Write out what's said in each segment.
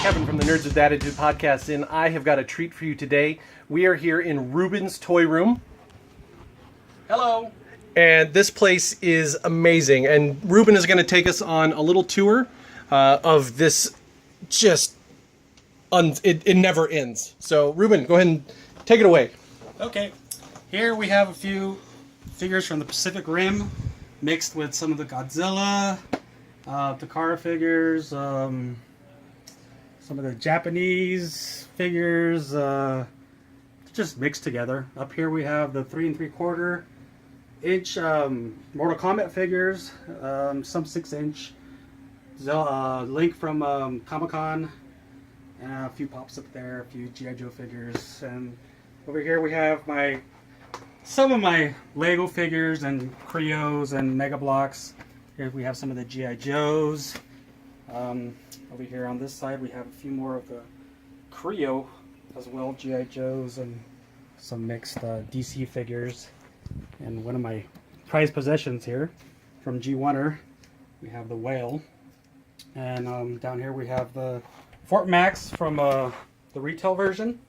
Kevin from the Nerds with Attitude podcast, and I have got a treat for you today. We are here in Ruben's Toy Room. Hello. And this place is amazing. And Ruben is going to take us on a little tour of this just... it never ends. So, Ruben, go ahead and take it away. Okay. Here we have a few figures from the Pacific Rim mixed with some of the Godzilla, Takara figures, some of the Japanese figures, just mixed together. Up here we have the 3 3/4 inch Mortal Kombat figures, some 6-inch Link from Comic-Con, and a few pops up there, a few G.I. Joe figures, and over here we have some of my Lego figures and Creos and Mega Blocks. Here we have some of the G.I. Joes. Over here on this side we have a few more of the Creo as well, G.I. Joes, and some mixed DC figures. And one of my prized possessions here from G1er, we have the Whale. And down here we have the Fort Max from the retail version.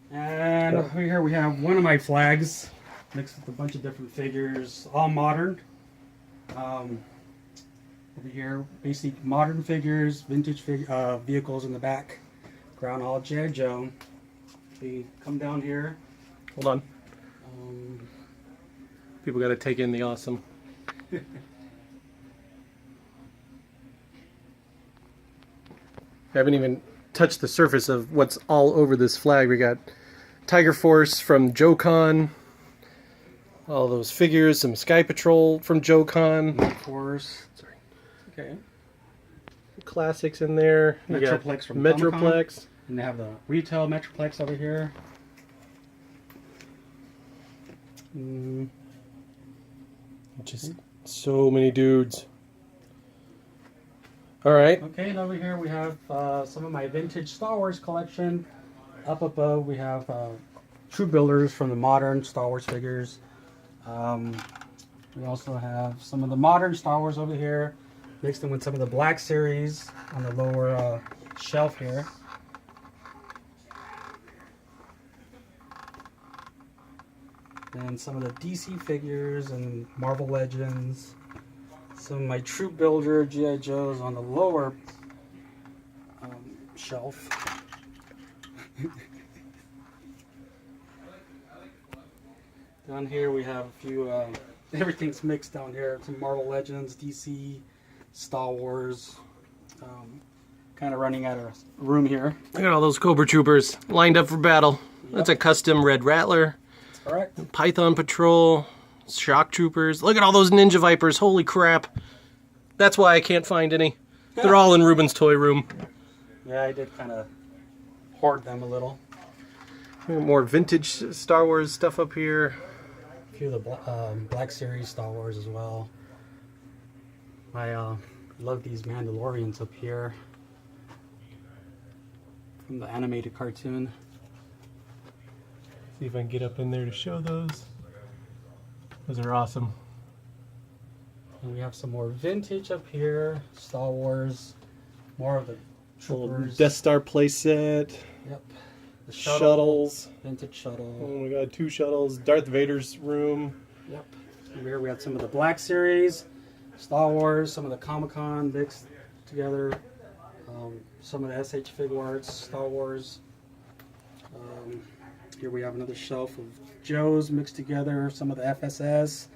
And over here we have one of my flags mixed with a bunch of different figures, all modern. Over here, basic modern figures, vintage vehicles in the back. Ground all G.I. Joe. We come down here. Hold on. People got to take in the awesome. I haven't even touched the surface of what's all over this flag. We got Tiger Force from JoeCon. All those figures, some Sky Patrol from JoeCon. Force. Sorry. Okay. Classics in there. Metroplex from Metroplex. Comic-Con. And they have the retail Metroplex over here. Just so many dudes. All right. Okay, and over here we have some of my vintage Star Wars collection. Up above we have True Builders from the modern Star Wars figures. We also have some of the modern Star Wars over here, mixed in with some of the Black Series on the lower shelf here. And some of the DC figures and Marvel Legends. Some of my Troop Builder G.I. Joes on the lower shelf. Down here we have a few, everything's mixed down here. Some Marvel Legends, DC, Star Wars. Kind of running out of room here. Look at all those Cobra Troopers lined up for battle. Yep. That's a custom Red Rattler. That's correct. Python Patrol, Shock Troopers. Look at all those Ninja Vipers. Holy crap. That's why I can't find any. They're all in Ruben's Toy Room. Yeah, I did kind of hoard them a little. More vintage Star Wars stuff up here. A few of the Black Series Star Wars as well. I love these Mandalorians up here from the animated cartoon. See if I can get up in there to show those. Those are awesome. And we have some more vintage up here. Star Wars. More of the troopers. Death Star playset. Yep. The shuttles. Vintage shuttle. Oh my god, 2 shuttles. Darth Vader's room. Yep. Over here we have some of the Black Series, Star Wars, some of the Comic-Con mixed together. Some of the SH Figuarts, Star Wars. Here we have another shelf of Joes mixed together. Some of the FSS.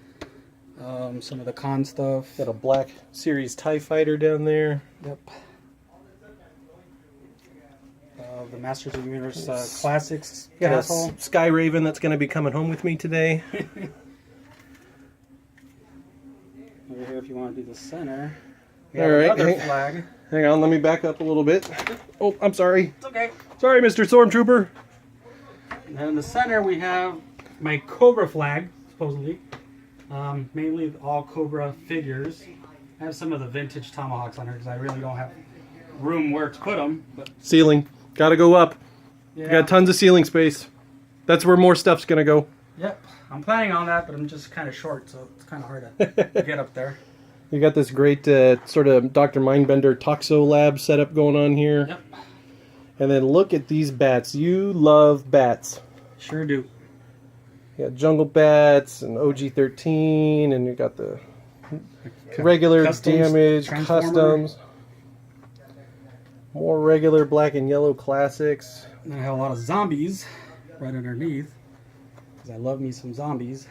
Some of the con stuff. Got a Black Series TIE Fighter down there. Yep. The Masters of the Universe Classics. Got a Sky Raven that's going to be coming home with me today. Over here, if you want to do the center. All right. Another flag. Hang on, let me back up a little bit. Oh, I'm sorry. It's okay. Sorry, Mr. Stormtrooper. And then in the center we have my Cobra flag, supposedly. Mainly all Cobra figures. I have some of the vintage Tomahawks on here because I really don't have room where to put them. But ceiling. Gotta go up. yeah. Got tons of ceiling space. That's where more stuff's gonna go. Yep. I'm planning on that, but I'm just kind of short, so it's kind of hard to get up there. You got this great sort of Dr. Mindbender Toxo lab setup going on here. Yep. And then look at these bats. You love bats. Sure do. You got jungle bats and OG-13, and you got the regular damage, customs. More regular black and yellow classics. And I have a lot of zombies right underneath, because I love me some zombies.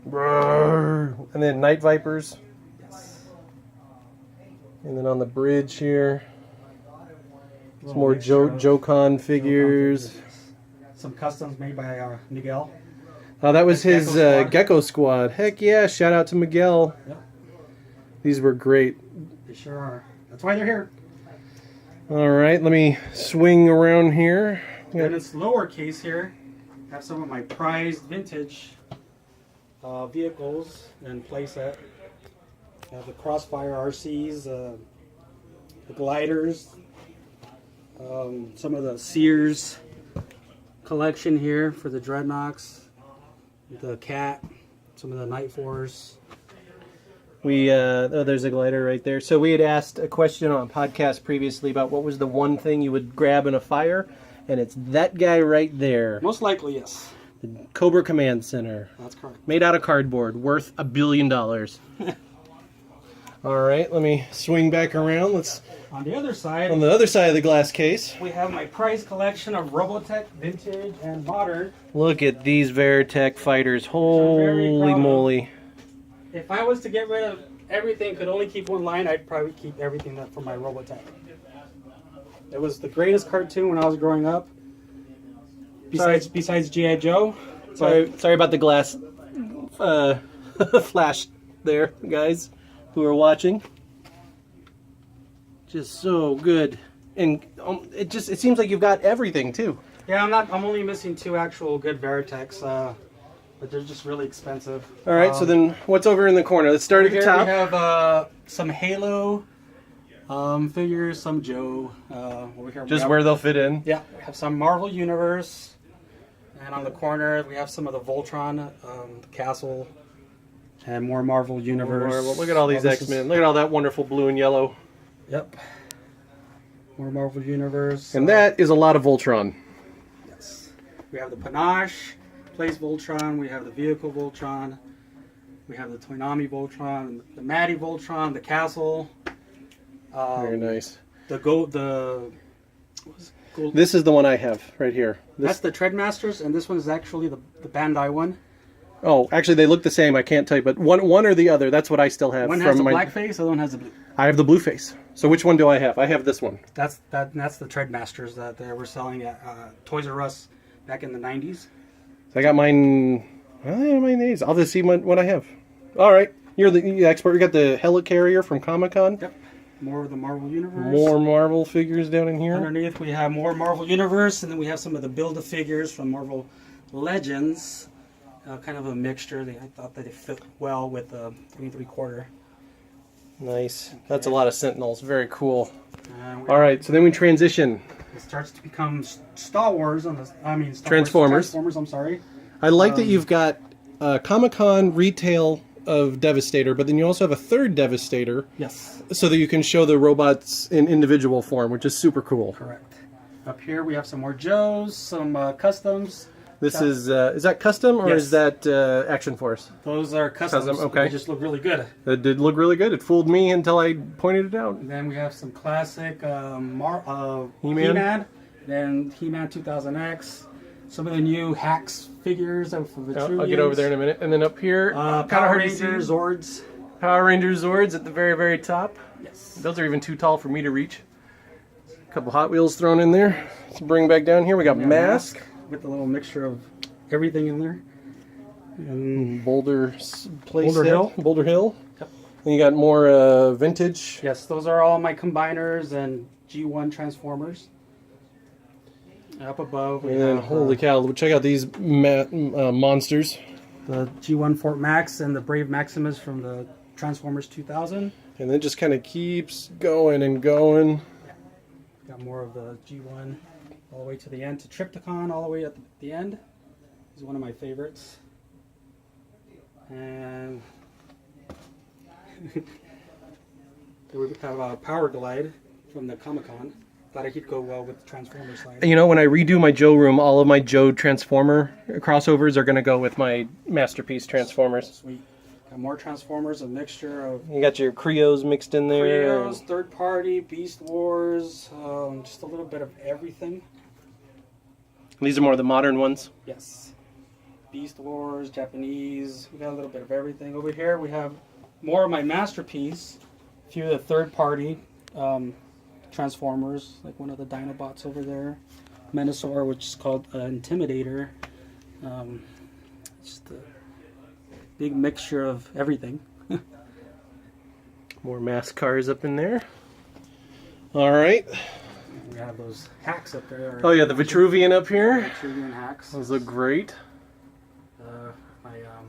And then night vipers. Yes. And then on the bridge here, some Little more mixture of Jocon figures. Some customs made by Miguel. Oh, that was his Gecko Gecko Squad. Heck yeah, shout out to Miguel. Yep. These were great. They sure are. That's why they're here. All right, let me swing around here. In its lower case here, I have some of my prized vintage vehicles and playset. I have the Crossfire RCs, the gliders, some of the Sears collection here for the Dreadnoks, the Cat, some of the Night Force. We oh, there's a glider right there. So we had asked a question on a podcast previously about what was the one thing you would grab in a fire, and it's that guy right there. Most likely, yes. The Cobra Command Center. That's correct. Made out of cardboard, worth $1 billion. All right, let me swing back around. Let's On the other side, on the other side of the glass case. we have my prized collection of Robotech vintage and modern. Look at these Veritech fighters. very Holy proud of. moly. If I was to get rid of everything, could only keep one line, I'd probably keep everything that from my Robotech. It was the greatest cartoon when I was growing up. Besides G.I. Joe. Sorry about the glass flash there, guys, who are watching. Just so good. And it seems like you've got everything too. Yeah, I'm only missing 2 actual good Veritechs, but they're just really expensive. All right, so then what's over in the corner? Let's start at the Here top. we have some Halo figures, some Joe. Over here Just where they'll fit in. Yeah, we have some Marvel Universe. And on the corner, we have some of the Voltron, the castle, and more Marvel Universe. Look at all these X-Men. Look at all that wonderful blue and yellow. Yep. More Marvel Universe. And that is a lot of Voltron. Yes. We have the Panache, Place Voltron. We have the Vehicle Voltron. We have the Toonami Voltron, the Matty Voltron, the castle. Very nice. This is the one I have right here. That's the Treadmasters, and this one is actually the Bandai one. Oh, actually, they look the same. I can't tell you, but one or the other. That's what I still have. One has the black face, the other one has the blue. I have the blue face. So which one do I have? I have this one. That's the Treadmasters that they were selling at Toys R Us back in the 90s. So I got mine. I have mine these. I'll just see what I have. All right, you're the expert. You got the Helicarrier from Comic-Con. Yep. More of the Marvel Universe. More Marvel figures down in here. Underneath we have more Marvel Universe, and then we have some of the Build-A-Figures from Marvel Legends. Kind of a mixture. I thought that it fit well with the 3 3/4. Nice. Okay. That's a lot of Sentinels. Very cool. All right, so then we transition. It starts to become Star Wars Transformers. Transformers. I'm sorry. I like that you've got Comic-Con retail of Devastator, but then you also have a third Devastator. Yes. So that you can show the robots in individual form, which is super cool. Correct. Up here we have some more Joes, some customs. This is that custom or Yes. is that Action Force? Those are customs. Custom, okay. They just look really good. It did look really good. It fooled me until I pointed it out. And then we have some classic He-Man. He-Man. Then He-Man 2000X. Some of the new Hacks figures of the I'll get over there in a minute. And then up here, Power Rangers, Zords. Power Rangers Zords at the very, very top. Yes. Those are even too tall for me to reach. A couple Hot Wheels thrown in there. Let's bring back down here. We got Mask. With a little mixture of everything in there. And Boulder Boulder Hill. Boulder Hill. Yep. Then you got more vintage. Yes, those are all my combiners and G1 Transformers. Up above, we And then, have holy cow, check out these monsters. the G1 Fort Max and the Brave Maximus from the Transformers 2000. And then it just kind of keeps going and going. Got more of the G1 all the way to the end, to Triptychon all the way at the end. This is one of my favorites. And We have a Power Glide from the Comic-Con. Thought he'd go well with the Transformer slide. You know, when I redo my Joe room, all of my Joe Transformer crossovers are going to go with my Masterpiece Transformers. Sweet. Got more Transformers, a mixture of... You got your Creos mixed in there. Creos, Third Party, Beast Wars, just a little bit of everything. These are more the modern ones. Yes. Beast Wars, Japanese, we got a little bit of everything. Over here we have more of my Masterpiece, a few of the Third Party Transformers, like one of the Dinobots over there. Menasor, which is called Intimidator. Just a big mixture of everything. More mass cars up in there. All right. We have those hacks up there. Oh yeah, the Vitruvian up here. Vitruvian hacks. Those look great.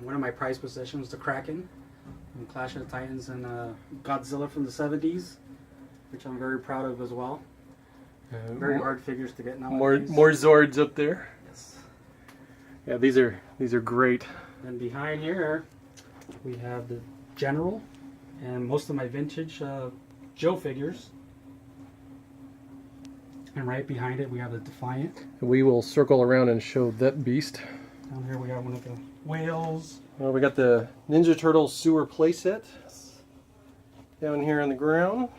One of my prized possessions, the Kraken from Clash of the Titans, and Godzilla from the 70s, which I'm very proud of as well. Very hard figures to get nowadays. More Zords up there. Yes. Yeah, these are great. And behind here, we have the General and most of my vintage Joe figures. And right behind it, we have the Defiant. We will circle around and show that beast. Down here, we got one of the whales. Well, we got the Ninja Turtle sewer playset. Yes. Down here on the ground.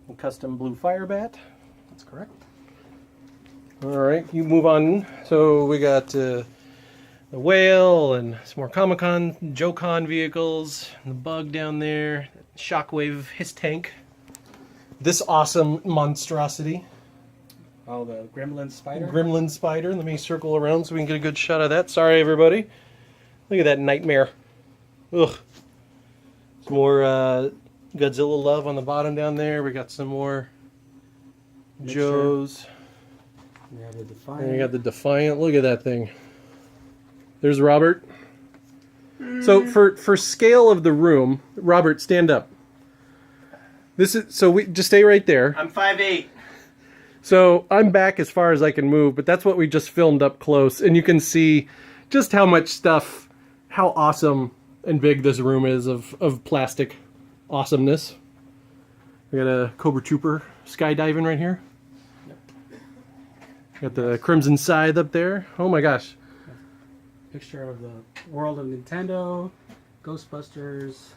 A custom blue fire bat. That's correct. All right, you move on. So we got the whale and some more Comic-Con, Joe-Con vehicles, and the bug down there, Shockwave Hiss Tank. This awesome monstrosity. Oh, the Gremlin Spider. Gremlin Spider. Let me circle around so we can get a good shot of that. Sorry, everybody. Look at that nightmare. Ugh. Some more Godzilla love on the bottom down there. We got some more Joes. We have the Defiant. And you got the Defiant. Look at that thing. There's Robert. So for scale of the room, Robert, stand up. This is so we just stay right there. I'm 5'8". So I'm back as far as I can move, but that's what we just filmed up close, and you can see just how much stuff, how awesome and big this room is of plastic awesomeness. We got a Cobra Trooper skydiving right here. Got the Crimson Scythe up there. Oh my gosh. Picture of the world of Nintendo, Ghostbusters,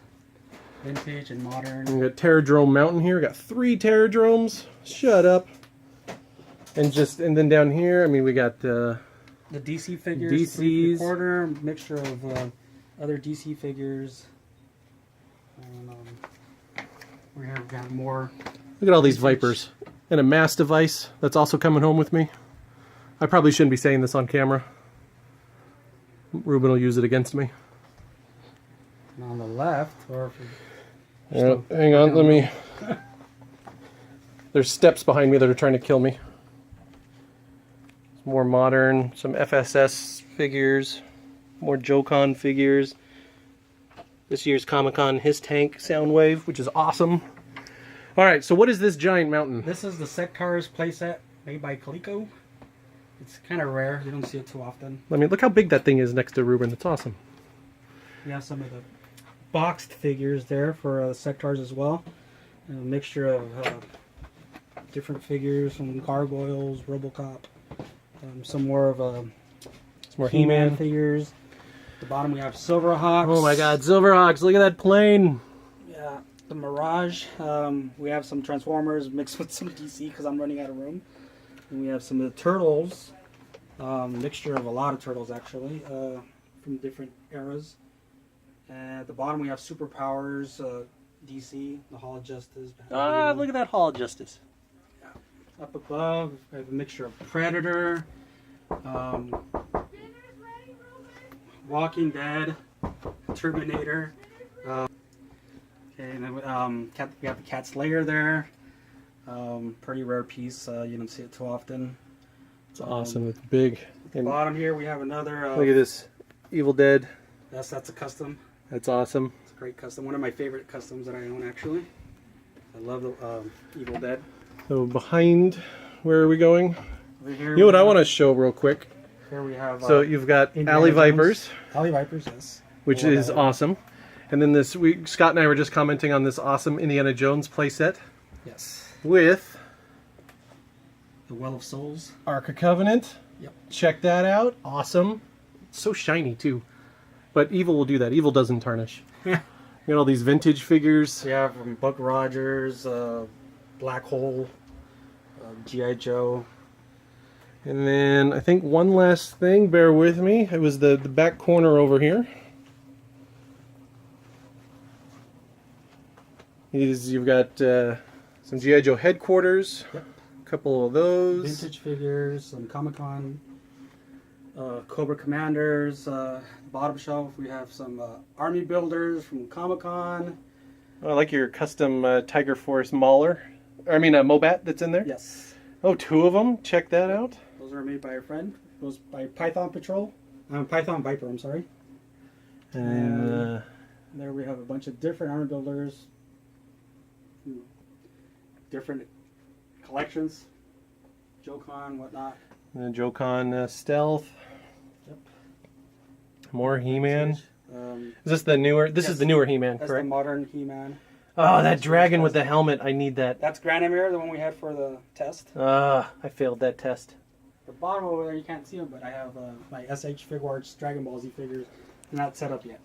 vintage and modern. We got Terradrome Mountain here. We got 3 Terradromes. Shut up. And then down here, I mean, we got the DC figures, DCs. 3/4, mixture of other DC figures. And we have got more. Look at all these Vipers. And a mass device that's also coming home with me. I probably shouldn't be saying this on camera. Ruben will use it against me. And on the left, or Yeah, hang on, let me... There's steps behind me that are trying to kill me. More modern, some FSS figures, more Joe-Con figures. This year's Comic-Con Hiss Tank Soundwave, which is awesome. All right, so what is this giant mountain? this is the Set Cars playset made by Coleco. It's kind of rare; you don't see it too often. I mean, look how big that thing is next to Ruben. It's awesome. We have some of the boxed figures there for Set Cars as well. And a mixture of different figures from Gargoyles, RoboCop, some more of Some more He-Man He-Man. figures. At the bottom we have Silverhawks. Oh my God, Silverhawks! Look at that plane. Yeah, the Mirage. We have some Transformers mixed with some DC because I'm running out of room. And we have some of the Turtles. Mixture of a lot of Turtles actually, from different eras. And at the bottom we have Superpowers, DC, the Hall of Justice. Ah, look at that Hall of Justice. Up above, we have a mixture of Predator, Walking Dead, Terminator. Okay, and then we have the Cat Slayer there. Pretty rare piece. You don't see it too often. It's awesome. It's big. At the bottom here we have another. Look at this Evil Dead. That's a custom. That's awesome. It's a great custom. One of my favorite customs that I own actually. I love the Evil Dead. So behind, where are we going? Over here, You know what I want to show real quick? Here we have. So you've got Indiana Alley Jones. Vipers, Alley Vipers, yes. which Love is that. awesome. And then Scott and I were just commenting on this awesome Indiana Jones playset Yes. with The Well of Souls. Ark of Covenant. Yep. Check that out. Awesome. It's so shiny too. But Evil will do that. Evil doesn't tarnish. You got all these vintage figures. Yeah, from Buck Rogers, Black Hole, G.I. Joe. And then I think one last thing, bear with me. It was the back corner over here. You've got some G.I. Joe headquarters. Yep. A couple of those. Vintage figures, some Comic-Con, Cobra Commanders. Bottom shelf, we have some Army Builders from Comic-Con. Oh, I like your custom Tiger Force Mauler. I mean, Mobat that's in there. Yes. Oh, 2 of them. Check that out. Those are made by a friend. Those by Python Patrol. Python Viper, I'm sorry. And there we have a bunch of different Army Builders. Different collections. Joe-Con, whatnot. Joe-Con Stealth. Yep. More He-Man. Is Is this the newer? This is the newer He-Man, That's correct? the modern He-Man. Oh, that dragon with the helmet. I need that. That's Granomir, the one we had for the test. I failed that test. The bottom over there, you can't see them, but I have my SH Figuarts Dragon Ball Z figures. They're not set up yet.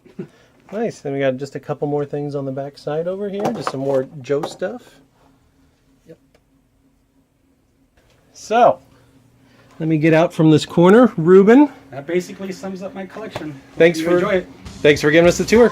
Nice. Then we got just a couple more things on the back side over here. Just some more Joe stuff. Yep. So, let me get out from this corner. Ruben, That basically sums up my collection. Thanks Hope you for- enjoy it. thanks for giving us the tour.